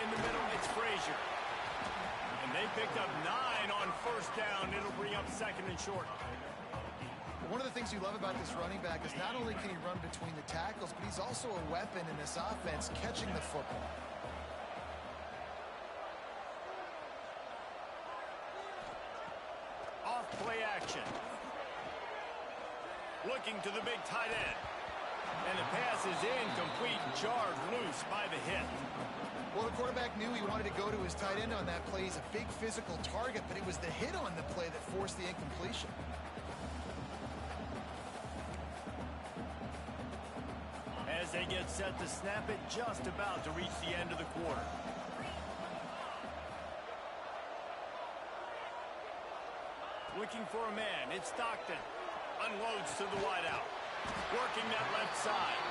in the middle, it's Frazier. And they picked up 9 on first down. It'll bring up second and short. One of the things you love about this running back is not only can he run between the tackles, but he's also a weapon in this offense catching the football. Off play action. Looking to the big tight end. And the pass is incomplete, jarred loose by the hit. Well, the quarterback knew he wanted to go to his tight end on that play. He's a big physical target, but it was the hit on the play that forced the incompletion. As they get set to snap it, just about to reach the end of the quarter. Looking for a man, it's Stockton. Unloads to the wideout. Working that left side.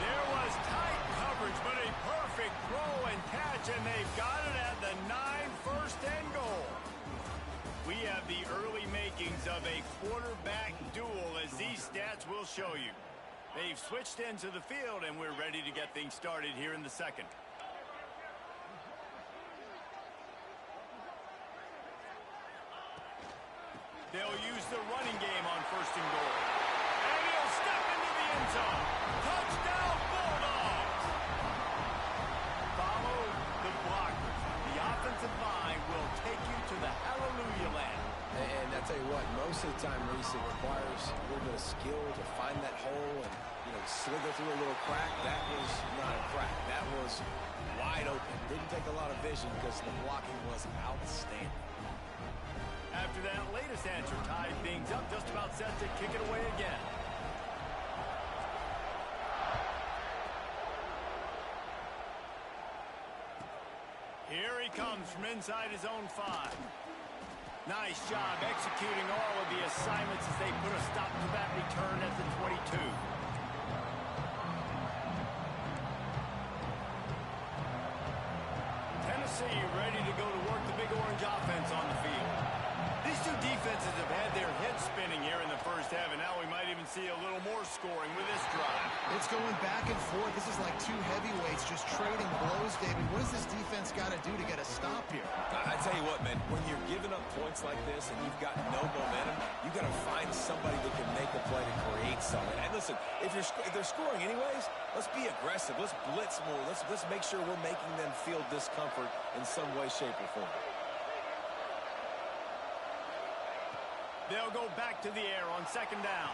There was tight coverage, but a perfect throw and catch, and they've got it at the 9, first and goal. We have the early makings of a quarterback duel, as these stats will show you. They've switched into the field, and we're ready to get things started here in the second. They'll use the running game on first and goal. And he'll step into the end zone. Touchdown, Bulldogs! Follow the blockers. The offensive line will take you to the hallelujah land. And I tell you what, most of the time, Reese, it requires a little bit of skill to find that hole and, slither through a little crack. That was not a crack. That was wide open. Didn't take a lot of vision because the blocking was outstanding. After that latest answer tied things up, just about set to kick it away again. Here he comes from inside his own 5. Nice job executing all of the assignments as they put a stop to that return at the 22. Tennessee ready to go to work the Big Orange offense on the field. These two defenses have had their heads spinning here in the first half, and now we might even see a little more scoring with this drive. It's going back and forth. This is like two heavyweights just trading blows, David. What does this defense got to do to get a stop here? I tell you what, man, when you're giving up points like this and you've got no momentum, you got to find somebody that can make a play to create something. And listen, if they're scoring anyways, let's be aggressive. Let's blitz more. Let's make sure we're making them feel discomfort in some way, shape, or form. They'll go back to the air on second down.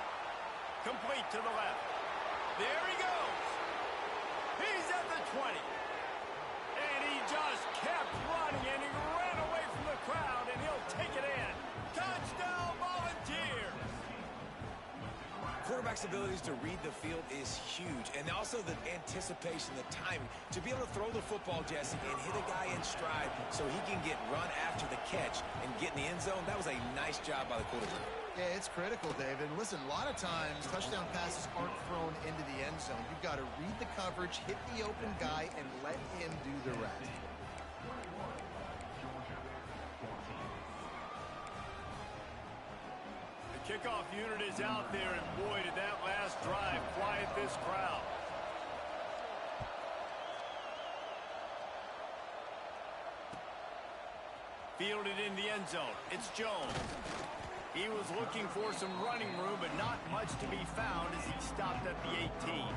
Complete to the left. There he goes. He's at the 20. And he just kept running, and he ran away from the crowd, and he'll take it in. Touchdown, Volunteers! Quarterback's abilities to read the field is huge, and also the anticipation, the timing. To be able to throw the football, Jesse, and hit a guy in stride so he can get run after the catch and get in the end zone, that was a nice job by the quarterback. Yeah, it's critical, David. Listen, a lot of times touchdown passes aren't thrown into the end zone. You've got to read the coverage, hit the open guy, and let him do the rest. Kickoff unit is out there, and boy, did that last drive quiet this crowd. Fielded in the end zone. It's Jones. He was looking for some running room, but not much to be found as he stopped at the 18.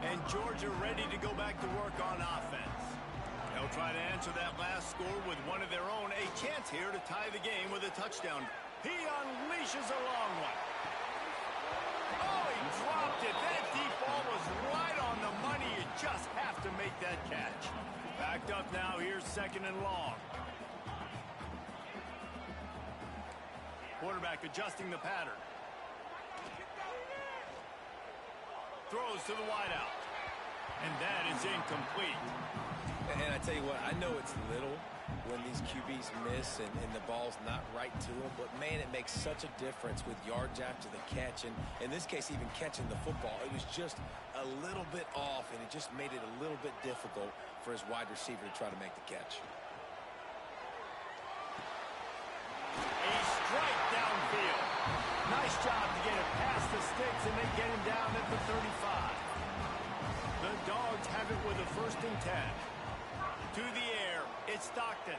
And Georgia ready to go back to work on offense. They'll try to answer that last score with one of their own. A chance here to tie the game with a touchdown. He unleashes a long one. Oh, he dropped it. That deep ball was right on the money. You just have to make that catch. Backed up now. Here's second and long. Quarterback adjusting the pattern. Throws to the wideout. And that is incomplete. And I tell you what, I know it's little when these QBs miss and the ball's not right to them, but man, it makes such a difference with yards after the catch, and in this case, even catching the football. It was just a little bit off, and it just made it a little bit difficult for his wide receiver to try to make the catch. A strike downfield. Nice job to get it past the sticks, and they get him down at the 35. The Dogs have it with a 1st and 10. To the air, it's Stockton.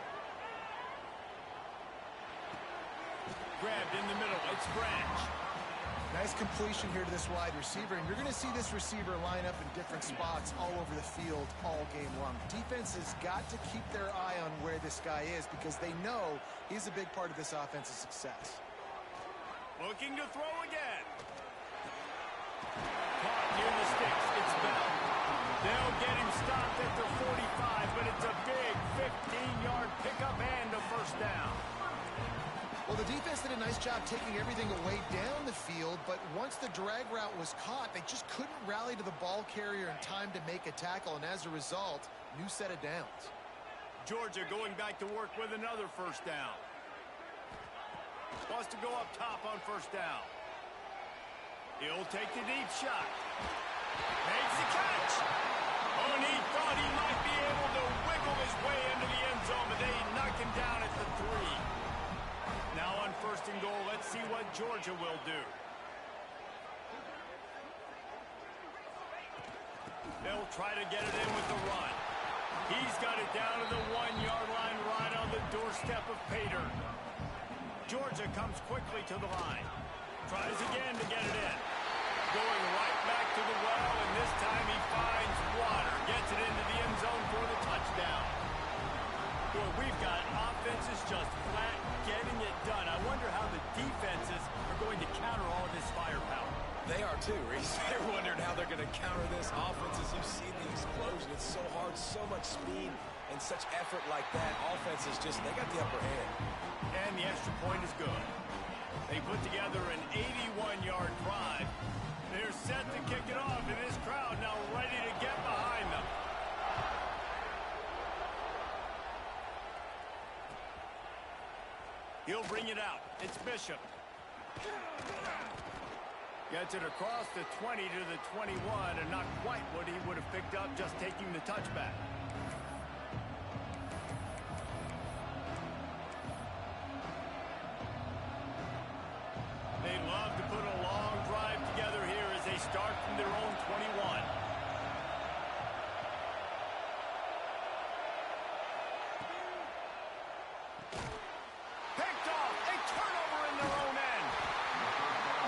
Grabbed in the middle, it's Branch. Nice completion here to this wide receiver, and you're going to see this receiver line up in different spots all over the field all game long. Defense has got to keep their eye on where this guy is because they know he's a big part of this offense's success. Looking to throw again. Caught near the sticks, it's Bell. They'll get him stopped at the 45, but it's a big 15-yard pickup and a first down. Well, the defense did a nice job taking everything away down the field, but once the drag route was caught, they just couldn't rally to the ball carrier in time to make a tackle, and as a result, new set of downs. Georgia going back to work with another first down. Wants to go up top on first down. He'll take the deep shot. Makes the catch. Oh, and he thought he might be able to wiggle his way into the end zone, but they knock him down at the 3. Now on first and goal, let's see what Georgia will do. They'll try to get it in with the run. He's got it down to the 1-yard line right on the doorstep of Pater. Georgia comes quickly to the line. Tries again to get it in. Going right back to the well, and this time he finds water. Gets it into the end zone for the touchdown. Boy, we've got offenses just flat getting it done. I wonder how the defenses are going to counter all of this firepower. They are too, Reese. They're wondering how they're going to counter this offense. As you see the explosion, it's so hard, so much speed, and such effort like that. Offense is just, they got the upper hand. And the extra point is good. They put together an 81-yard drive. They're set to kick it off, and this crowd now ready to get behind them. He'll bring it out. It's Bishop. Gets it across the 20 to the 21, and not quite what he would have picked up just taking the touchback. They love to put a long drive together here as they start from their own 21. Picked off, a turnover in their own end.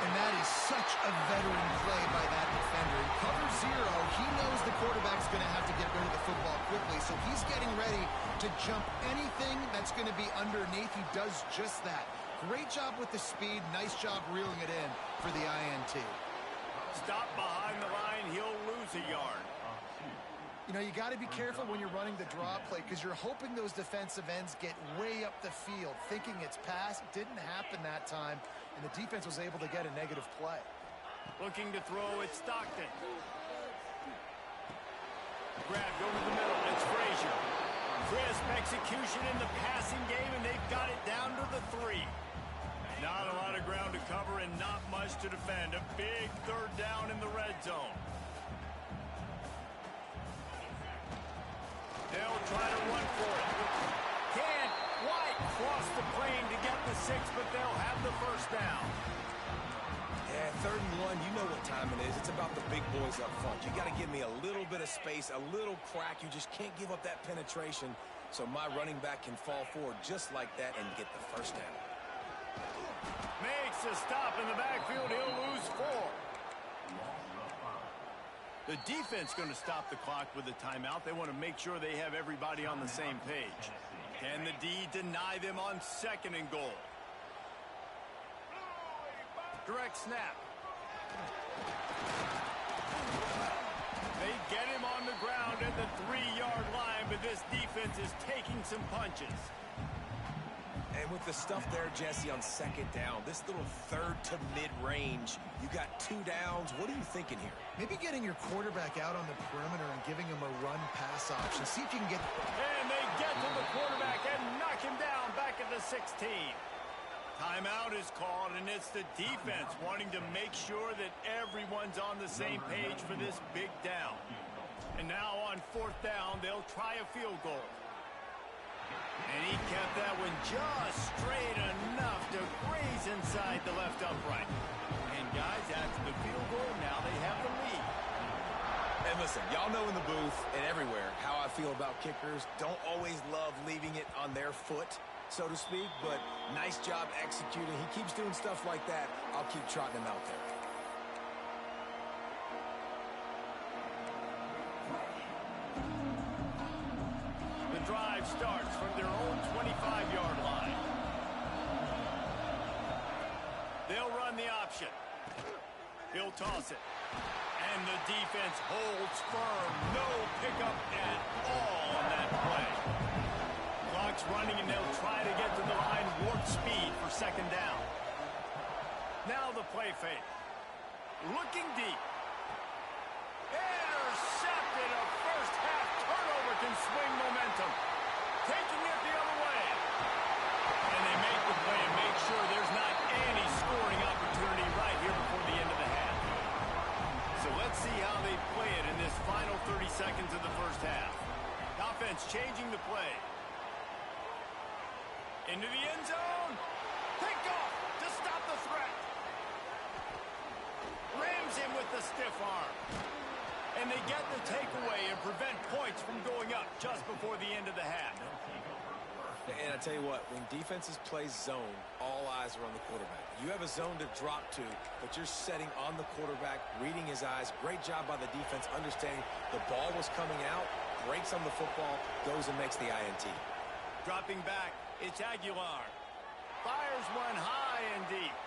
And that is such a veteran play by that defender. In cover 0, he knows the quarterback's going to have to get rid of the football quickly, so he's getting ready to jump anything that's going to be underneath. He does just that. Great job with the speed. Nice job reeling it in for the INT. Stop behind the line. He'll lose a yard. You know, you got to be careful when you're running the draw play because you're hoping those defensive ends get way up the field, thinking it's pass. It didn't happen that time, and the defense was able to get a negative play. Looking to throw, it's Stockton. Grabbed over the middle. It's Frazier. Crisp execution in the passing game, and they've got it down to the 3. Not a lot of ground to cover and not much to defend. A big third down in the red zone. They'll try to run for it. Can't quite cross the plane to get the 6, but they'll have the first down. Yeah, 3rd and 1, you know what time it is. It's about the big boys up front. You got to give me a little bit of space, a little crack. You just can't give up that penetration, so my running back can fall forward just like that and get the first down. Makes a stop in the backfield. He'll lose 4. The defense going to stop the clock with a timeout. They want to make sure they have everybody on the same page. Can the D deny them on 2nd and goal? Direct snap. They get him on the ground at the 3-yard line, but this defense is taking some punches. And with the stuff there, Jesse, on 2nd down, this little 3rd to mid-range, you got 2 downs. What are you thinking here? Maybe getting your quarterback out on the perimeter and giving him a run-pass option. See if you can get... And they get to the quarterback and knock him down back at the 16. Timeout is called, and it's the defense wanting to make sure that everyone's on the same page for this big down. And now on 4th down, they'll try a field goal. And he kept that one just straight enough to graze inside the left upright. And guys, after the field goal, now they have the lead. And listen, y'all know in the booth and everywhere how I feel about kickers. Don't always love leaving it on their foot, so to speak, but nice job executing. He keeps doing stuff like that. I'll keep trotting him out there. The drive starts from their own 25-yard line. They'll run the option. He'll toss it. And the defense holds firm. No pickup at all on that play. Clock's running, and they'll try to get to the line warp speed for second down. Now the play fake. Looking deep. Intercepted. A first-half turnover can swing momentum. Taking it the other way. And they make the play and make sure there's not any scoring opportunity right here before the end of the half. So let's see how they play it in this final 30 seconds of the first half. Offense changing the play. Into the end zone. Pick off to stop the threat. Rams him with the stiff arm. And they get the takeaway and prevent points from going up just before the end of the half. And I tell you what, when defenses play zone, all eyes are on the quarterback. You have a zone to drop to, but you're setting on the quarterback, reading his eyes. Great job by the defense, understanding the ball was coming out, breaks on the football, goes and makes the INT. Dropping back, it's Aguilar. Fires one high and deep.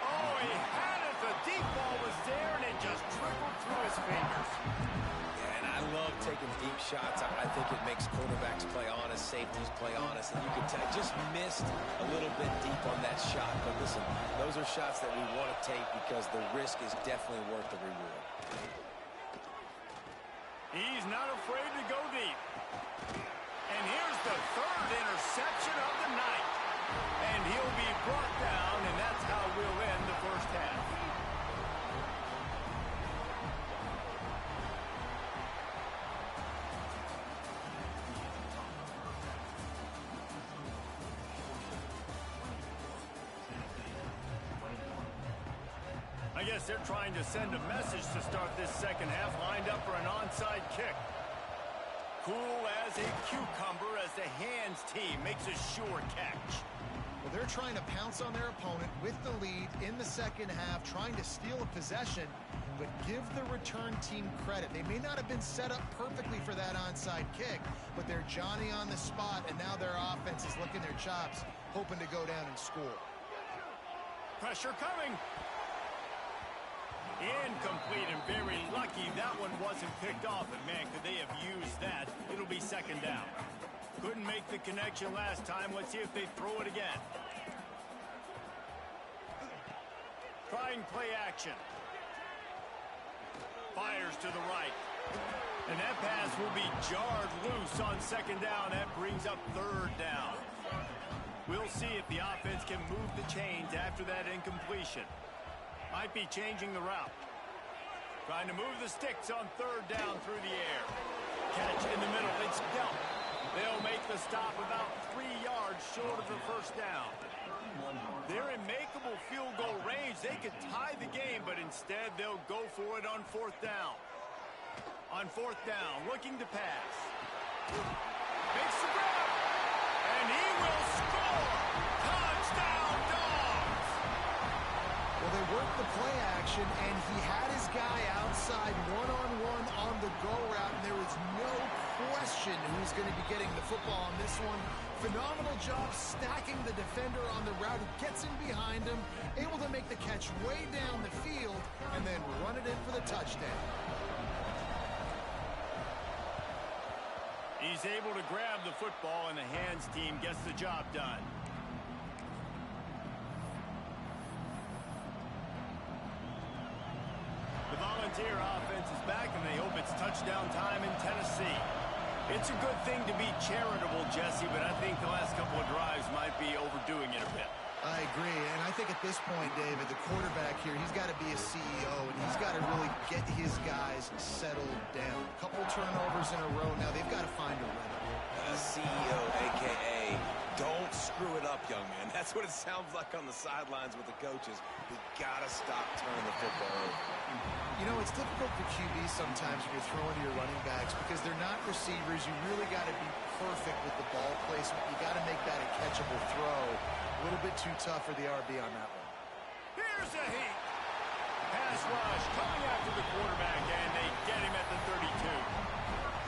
Oh, he had it. The deep ball was there, and it just trickled through his fingers. And I love taking deep shots. I think it makes quarterbacks play honest, safeties play honest, and you can tell just missed a little bit deep on that shot. But listen, those are shots that we want to take because the risk is definitely worth the reward. He's not afraid to go deep. And here's the third interception of the night. And he'll be brought down, and that's how we'll end the first half. I guess they're trying to send a message to start this second half, lined up for an onside kick. Cool as a cucumber as the hands team makes a sure catch. Well, they're trying to pounce on their opponent with the lead in the second half, trying to steal a possession, but give the return team credit. They may not have been set up perfectly for that onside kick, but they're Johnny on the spot, and now their offense is licking their chops, hoping to go down and score. Pressure coming. Incomplete, and very lucky that one wasn't picked off. And man, could they have used that? It'll be second down. Couldn't make the connection last time. Let's see if they throw it again. Trying play action. Fires to the right. And that pass will be jarred loose on second down. That brings up third down. We'll see if the offense can move the chains after that incompletion. Might be changing the route. Trying to move the sticks on third down through the air. Catch in the middle. It's dealt. They'll make the stop about 3 yards short of the first down. They're in makeable field goal range. They could tie the game, but instead they'll go for it on fourth down. On fourth down, looking to pass. Makes the grab. And he will score. Touchdown, Dogs. Well, they worked the play action, and he had his guy outside one-on-one on the go route, and there was no question who's going to be getting the football on this one. Phenomenal job stacking the defender on the route. He gets in behind him, able to make the catch way down the field, and then run it in for the touchdown. He's able to grab the football, and the hands team gets the job done. The Volunteer offense is back, and they hope it's touchdown time in Tennessee. It's a good thing to be charitable, Jesse, but I think the last couple of drives might be overdoing it a bit. I agree, and I think at this point, David, the quarterback here, he's got to be a CEO, and he's got to really get his guys settled down. A couple turnovers in a row now. They've got to find a rhythm. CEO, a.k.a. don't screw it up, young man. That's what it sounds like on the sidelines with the coaches. We got to stop turning the football over. You know, it's difficult for QBs sometimes when you're throwing to your running backs because they're not receivers. You really got to be perfect with the ball placement. You got to make that a catchable throw. A little bit too tough for the RB on that one. Here's a heat. Pass rush coming after the quarterback, and they get him at the 32.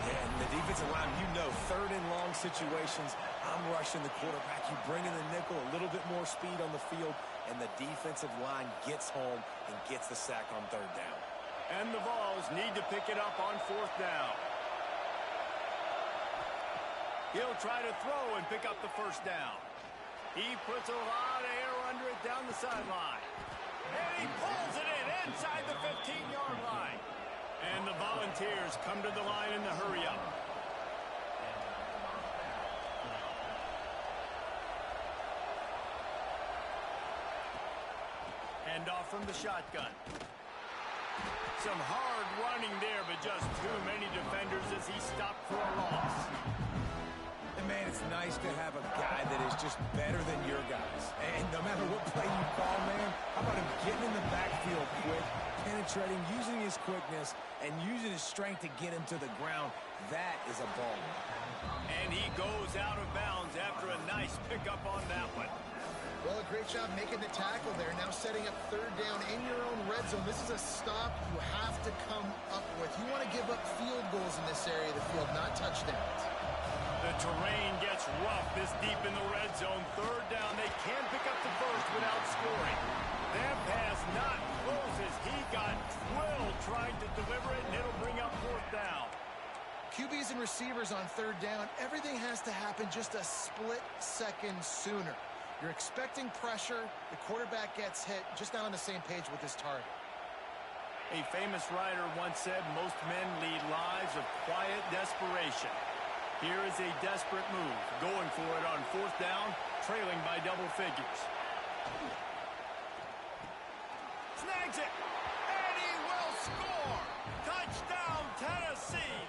Yeah, and the defensive line, you know, third and long situations, I'm rushing the quarterback. You bring in the nickel, a little bit more speed on the field, and the defensive line gets home and gets the sack on third down. And the Vols need to pick it up on fourth down. He'll try to throw and pick up the first down. He puts a lot of air under it down the sideline. And he pulls it in inside the 15-yard line. And the Volunteers come to the line in the hurry-up. Hand off from the shotgun. Some hard running there, but just too many defenders as he stopped for a loss. And, man, it's nice to have a guy that is just better than your guys. And no matter what play you call, man, how about him getting in the backfield quick, penetrating, using his quickness, and using his strength to get him to the ground. That is a ball. And he goes out of bounds after a nice pickup on that one. Well, a great job making the tackle there. Now setting up third down in your own red zone. This is a stop you have to come up with. You want to give up field goals in this area of the field, not touchdowns. The terrain gets rough this deep in the red zone. Third down, they can't pick up the first without scoring. That pass not close as he got drilled trying to deliver it, and it'll bring up fourth down. QBs and receivers on third down, everything has to happen just a split second sooner. You're expecting pressure, the quarterback gets hit, just not on the same page with his target. A famous writer once said, most men lead lives of quiet desperation. Here is a desperate move, going for it on fourth down, trailing by double figures. Snags it, and he will score! Touchdown, Tennessee!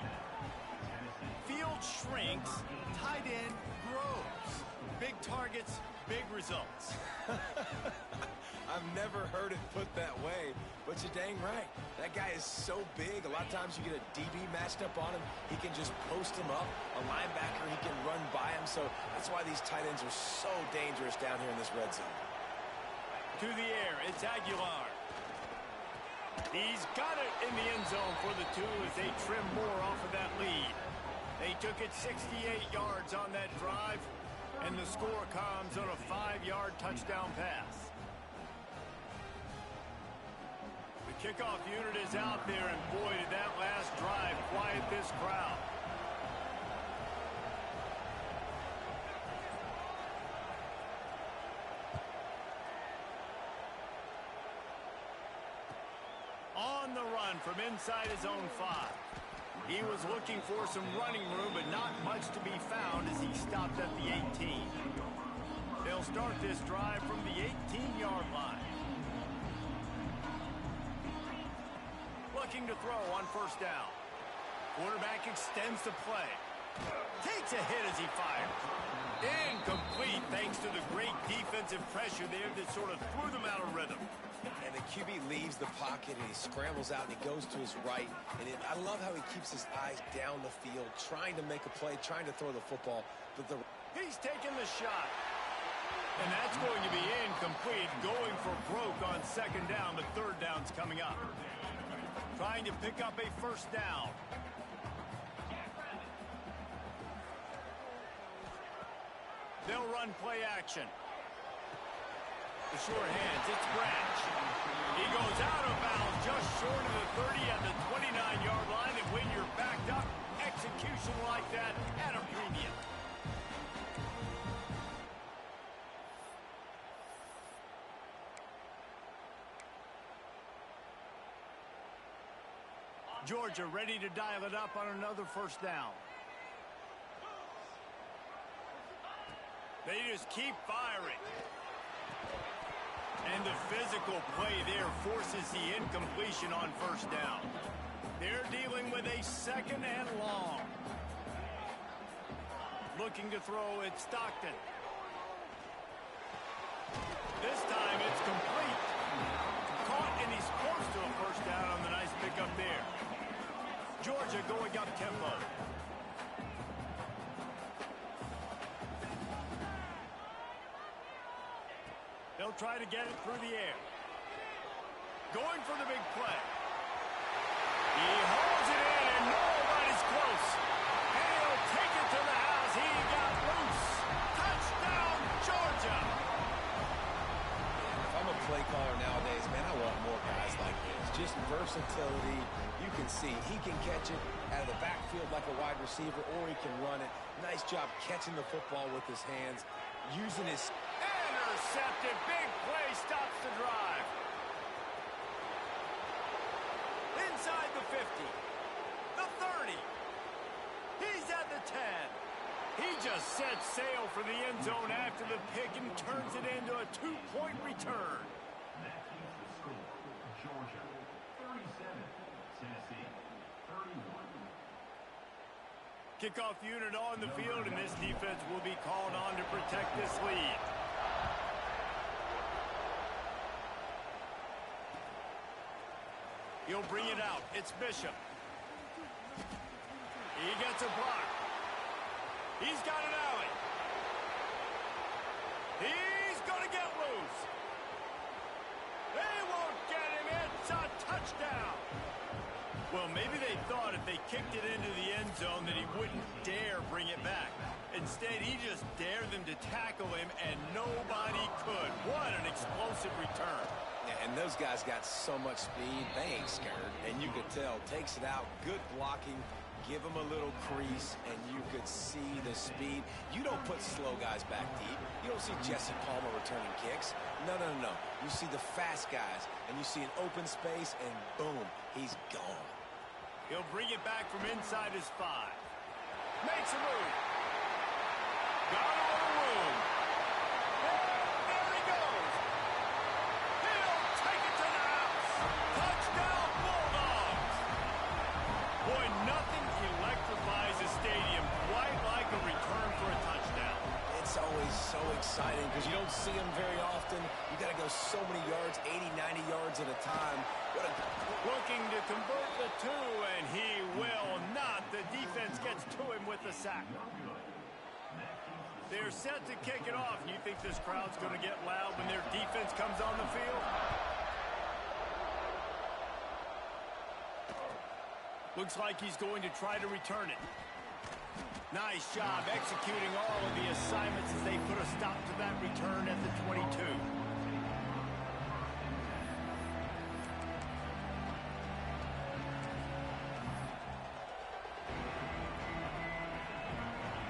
Field shrinks, tight end grows. Big targets, big results. I've never heard it put that way, but you're dang right. That guy is so big. A lot of times you get a DB matched up on him. He can just post him up. A linebacker, he can run by him. So that's why these tight ends are so dangerous down here in this red zone. To the air, it's Aguilar. He's got it in the end zone for the two as they trim more off of that lead. They took it 68 yards on that drive, and the score comes on a 5-yard touchdown pass. The kickoff unit is out there, and boy, did that last drive quiet this crowd. On the run from inside his own 5. He was looking for some running room, but not much to be found as he stopped at the 18. They'll start this drive from the 18-yard line. Looking to throw on first down. Quarterback extends the play. Takes a hit as he fires. Incomplete thanks to the great defensive pressure there that sort of threw them out of rhythm. And the QB leaves the pocket, and he scrambles out, and he goes to his right. And I love how he keeps his eyes down the field, trying to make a play, trying to throw the football. But he's taking the shot. And that's going to be incomplete, going for broke on second down, but third down's coming up. Trying to pick up a first down. They'll run play action. The short hands, it's Branch. He goes out of bounds just short of the 30 at the 29-yard line, and when you're backed up, execution like that at a premium. Georgia ready to dial it up on another first down. They just keep firing. And the physical play there forces the incompletion on first down. They're dealing with a second and long. Looking to throw, it's Stockton. This time it's complete. Caught, and he's close to a first down on the nice pickup there. Georgia going up tempo. They'll try to get it through the air. Going for the big play. He holds it in, and nobody's close. And he'll take it to the house. He got loose. Touchdown, Georgia. If I'm a play caller nowadays, man, I want more guys like this. Just versatility. You can see he can catch it out of the backfield like a wide receiver, or he can run it. Nice job catching the football with his hands, using his... Intercepted. Big play stops the drive. Inside the 50. The 30. He's at the 10. He just sets sail for the end zone after the pick and turns it into a 2-point return. That keeps the score. Georgia 37, Tennessee 31. Kickoff unit on the field, and this defense will be called on to protect this lead. He'll bring it out. It's Bishop. He gets a block. He's got an alley. He's going to get loose. They won't get him. It's a touchdown. Well, maybe they thought if they kicked it into the end zone that he wouldn't dare bring it back. Instead, he just dared them to tackle him, and nobody could. What an explosive return. Yeah, and those guys got so much speed, they ain't scared. And you could tell, takes it out, good blocking, give him a little crease, and you could see the speed. You don't put slow guys back deep. You don't see Jesse Palmer returning kicks. No, no, no. You see the fast guys, and you see an open space, and boom, he's gone. He'll bring it back from inside his 5. Makes a move. Got a little room. There he goes. He'll take it to the house. Touchdown, Bulldogs. Boy, nothing electrifies a stadium quite like a return for a touchdown. It's always so exciting because you don't see them very often. You got to go so many yards, 80, 90 yards at a time. Looking to convert the 2, and he will not. The defense gets to him with the sack. They're set to kick it off. You think this crowd's going to get loud when their defense comes on the field? Looks like he's going to try to return it. Nice job executing all of the assignments as they put a stop to that return at the 22.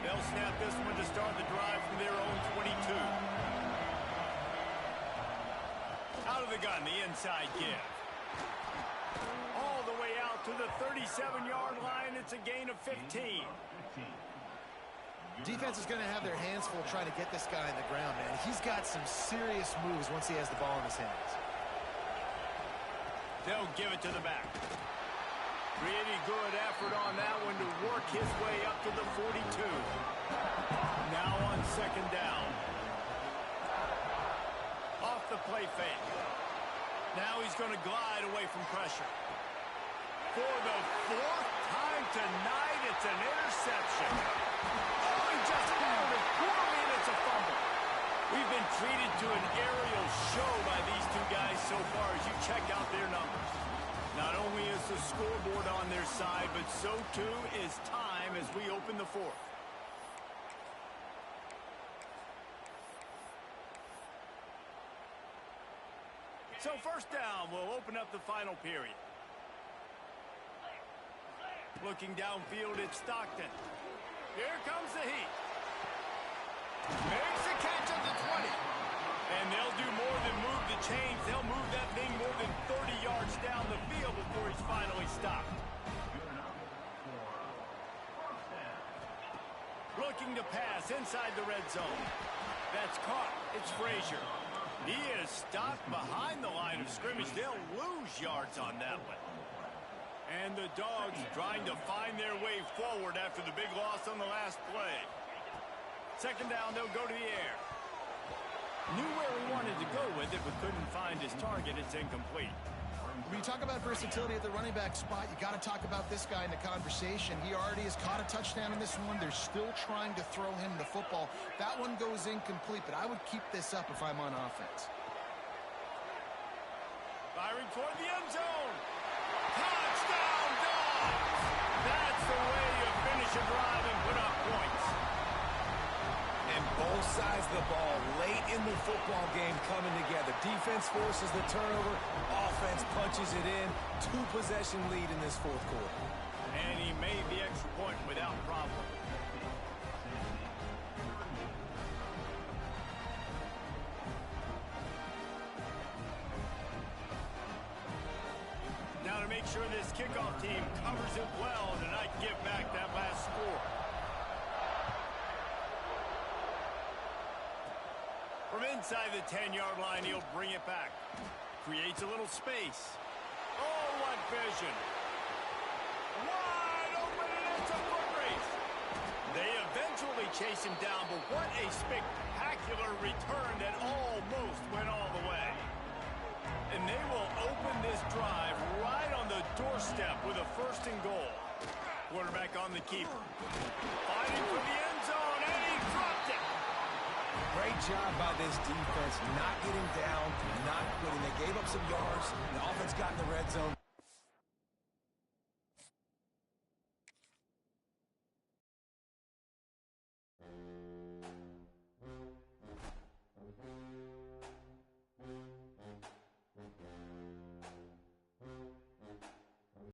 They'll snap this one to start the drive from their own 22. Out of the gun, the inside give. All the way out to the 37-yard line. It's a gain of 15. Defense is going to have their hands full trying to get this guy on the ground, man. He's got some serious moves once he has the ball in his hands. They'll give it to the back. Pretty good effort on that one to work his way up to the 42. Now on second down. Off the play fake. Now he's going to glide away from pressure. For the 4th time tonight, it's an interception. Oh, he just held it poorly, and it's a fumble. We've been treated to an aerial show by these two guys so far as you check out their numbers. Not only is the scoreboard on their side, but so too is time as we open the 4th. So first down will open up the final period. Looking downfield, it's Stockton. Here comes the heat. Makes the catch at the 20. And they'll do more than move the chains. They'll move that thing more than 30 yards down the field before he's finally stopped. Looking to pass inside the red zone. That's caught. It's Frazier. He is stopped behind the line of scrimmage. They'll lose yards on that one. And the Dogs trying to find their way forward after the big loss on the last play. Second down, they'll go to the air. Knew where he wanted to go with it, but couldn't find his target. It's incomplete. When you talk about versatility at the running back spot, you got to talk about this guy in the conversation. He already has caught a touchdown in this one. They're still trying to throw him the football. That one goes incomplete, but I would keep this up if I'm on offense. Firing toward the end zone. Touchdown, Dogs! That's the way you finish a drive and put up points. And both sides of the ball late in the football game coming together. Defense forces the turnover. Offense punches it in. 2-possession lead in this fourth quarter. And he made the extra point without problem. Now to make sure this kickoff team covers it well to not give back that last score. From inside the 10-yard line, he'll bring it back. Creates a little space. Oh, what vision. Wide open, and it's a foot race. They eventually chase him down, but what a spectacular return that almost went all the way. And they will open this drive right on the doorstep with a 1st and goal. Quarterback on the keeper. Fighting for the end zone, and he dropped it. Great job by this defense, not getting down, not quitting. They gave up some yards. The offense got in the red zone.